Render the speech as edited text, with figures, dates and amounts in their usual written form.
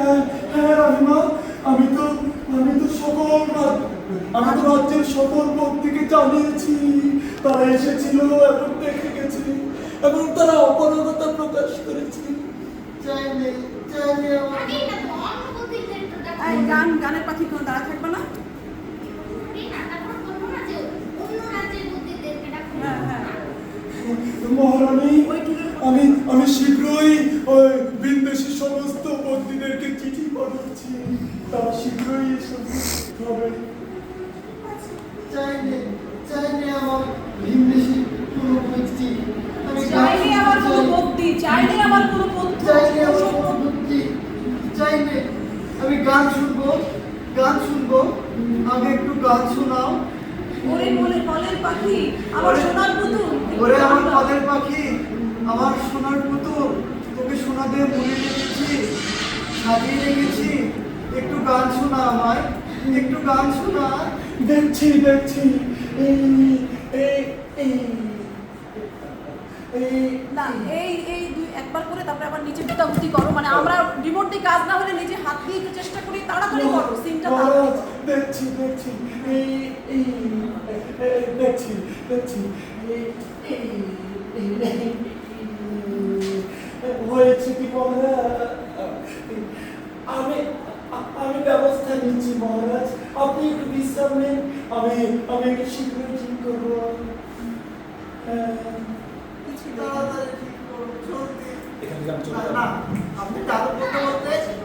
হ্যাঁ হ্যাঁ রানীমা, আমি তো রাজ্যের সকল ব্যক্তিকে জানিয়েছি। তারা এসেছিল এবং দেখে গেছে এবং তারা অপারগতা প্রকাশ করেছে। চাইলে আমার আগেই না তো অন্য বুদ্ধিদের তো দেখা এই গানের পাখি কোনো দাঁড়া থাকবে না? এই না তারপর বলবো না যে অন্য রাজ্যের বুদ্ধিদেরকে ডাকো। হ্যাঁ। মহারানী, আমি শীঘ্রই ওই বিদেশি সমস্ত বন্দীদেরকে চিঠি পাঠাচ্ছি। তারা শীঘ্রই এসবে হবে। চাইলে আমার ভিনদেশি কোনো বুদ্ধি, আমি চাইলে আমার কোনো বুদ্ধি, চাইলে আমার কোনো পন্থা, চাইলে আমার কোনো বুদ্ধি, চাইলে আমি গান শুনবো। আগে একটু গান শোনাও। ওরে বলে কলের পাখি আমার সোনার পুতুল। ওরে আমার কলের পাখি, আমার সোনার পুতুল, তোকে সোনা দিয়ে মুড়ে রেখেছি, সাজিয়ে রেখেছি। একটু গান শোনা আমায়, একটু গান শোনা। দেখছি এই এই এই এই না এই দুই একবার করে তারপরে আবার নিচে গুতাগুতি করো, মানে আমরা রিমোট দিয়ে কাজ না হলে নিজে হাত দিয়ে একটু চেষ্টা করি, তাড়াতাড়ি করো সিনটা মহারাজ, তাড়াতাড়ি। দেখছি এই এই দেখছি এই হয়েছে কি মহারাজ? আমি ব্যবস্থা নিচ্ছি মহারাজ, আপনি একটু বিশ্রাম নেন, আমি একটু শীঘ্রই ঠিক করবো। তাড়াতাড়ি ঠিক করো, জলদি। এখান থেকে আমি চলে না, যাবো। না, আপনি তার বলতে